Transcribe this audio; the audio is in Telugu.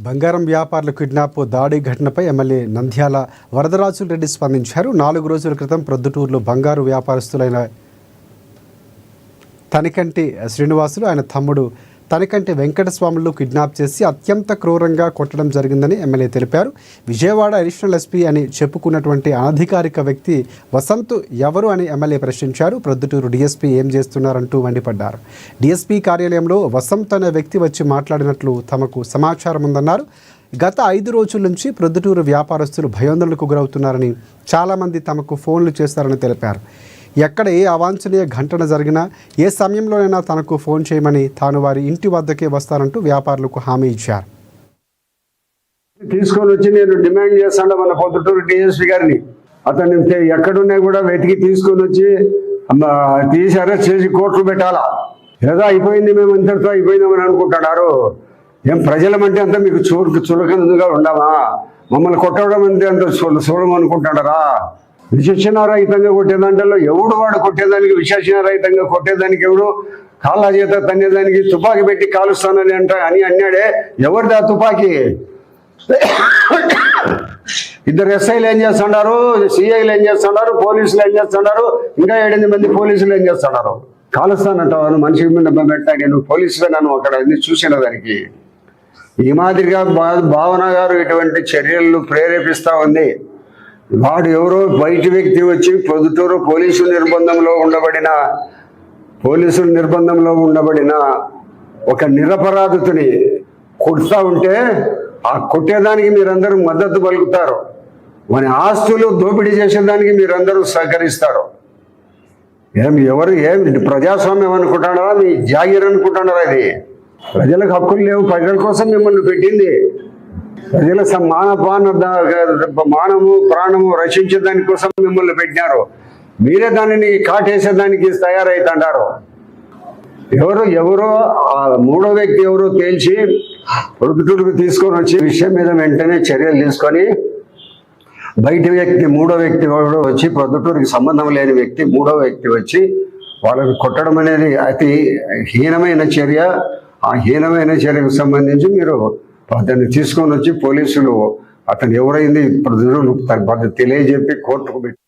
బంగారం వ్యాపారుల కిడ్నాప్ దాడి ఘటనపై ఎమ్మెల్యే నంద్యాల వరదరాజుల రెడ్డి స్పందించారు. 4 రోజుల క్రితం ప్రొద్దుటూరులో బంగారు వ్యాపారస్తులైన తనికంటి శ్రీనివాసులు ఆయన తమ్ముడు తనికంటి వెంకటస్వాములు కిడ్నాప్ చేసి అత్యంత క్రూరంగా కొట్టడం జరిగిందని ఎమ్మెల్యే తెలిపారు. విజయవాడ అడిషనల్ ఎస్పీ అని చెప్పుకున్నటువంటి అనధికారిక వ్యక్తి వసంత్ ఎవరు అని ఎమ్మెల్యే ప్రశ్నించారు. ప్రొద్దుటూరు డీఎస్పీ ఏం చేస్తున్నారంటూ మండిపడ్డారు. డీఎస్పీ కార్యాలయంలో వసంత్ అనే వ్యక్తి వచ్చి మాట్లాడినట్లు తమకు సమాచారం ఉందన్నారు. గత 5 రోజుల నుంచి ప్రొద్దుటూరు వ్యాపారస్తులు భయోందనలకు గురవుతున్నారని, చాలామంది తమకు ఫోన్లు చేస్తారని తెలిపారు. ఎక్కడ ఏ అవాంఛనీయ ఘటన జరిగినా ఏ సమయంలోనైనా తనకు ఫోన్ చేయమని, తాను వారి ఇంటి వద్దకే వస్తానంటూ వ్యాపారులకు హామీ ఇచ్చారు. తీసుకొని వచ్చి నేను డిమాండ్ చేస్తాను మన పొద్దుటూరు డిఎస్పీ గారిని. అతన్ని ఎక్కడున్నా కూడా వెతికి తీసుకొని వచ్చి తీసి అరెస్ట్ చేసి కోర్టులు పెట్టాలా. ఏదో అయిపోయింది, మేము ఇంతటితో అయిపోయిందామని అనుకుంటున్నారు. ఏం ప్రజలమంటే అంతా మీకు చులకనగా ఉండమా? మమ్మల్ని కొట్టడం అంటే అంత చూడమనుకుంటున్నారా? విచక్షణారహితంగా కొట్టేదాంట్లో ఎవడు వాడు కొట్టేదానికి, విచక్షణారహితంగా కొట్టేదానికి ఎవడు? కాళ్ళ చేత తన్నేదానికి తుపాకీ పెట్టి కాలుస్తానని అని అన్నాడే. ఎవరిదా తుపాకీ? ఇద్దరు ఎస్ఐలు ఏం చేస్తున్నారు, సిఐలు ఏం చేస్తున్నారు, పోలీసులు ఏం చేస్తున్నారు, ఇంకా 8 మంది పోలీసులు ఏం చేస్తున్నారు? కాలుస్తానంటావు మనిషి మీద పెట్టాను. నువ్వు పోలీసులే నన్ను అక్కడ చూసిన దానికి. ఈ మాదిరిగా భావన గారు ఇటువంటి చర్యలను ప్రేరేపిస్తూ ఉంది. వాడు ఎవరో బయట వ్యక్తి వచ్చి పొద్దుటూరు పోలీసుల నిర్బంధంలో ఉండబడిన ఒక నిరపరాధితుని కొడుతూ ఉంటే ఆ కొట్టేదానికి మీరందరూ మద్దతు పలుకుతారు. మన ఆస్తులు దోపిడీ చేసేదానికి మీరందరూ సహకరిస్తారు. ఏం ప్రజాస్వామ్యం అనుకుంటున్నారా? మీ జాగీర్ అనుకుంటున్నారా? ఇది ప్రజలకు హక్కులు లేవు. ప్రజల కోసం మిమ్మల్ని పెట్టింది. ప్రజల మానము ప్రాణము రక్షించే దానికోసం మిమ్మల్ని పెట్టినారు. మీరే దానిని కాటేసేదానికి తయారైతుంటారు. ఎవరో మూడో వ్యక్తి ఎవరో తేల్చి ప్రొద్దుటూరుకు తీసుకొని వచ్చి విషయం మీద వెంటనే చర్యలు తీసుకొని, బయట వ్యక్తి మూడో వ్యక్తి వచ్చి ప్రొద్దుటూరుకి సంబంధం లేని వ్యక్తి మూడో వ్యక్తి వచ్చి వాళ్ళని కొట్టడం అనేది అతి హీనమైన చర్య. ఆ హీనమైన చర్యకు సంబంధించి మీరు అతన్ని తీసుకొని వచ్చి పోలీసులు అతను ఎవరైంది ప్రజలు తెలియజెప్పి కోర్టుకు పెట్టి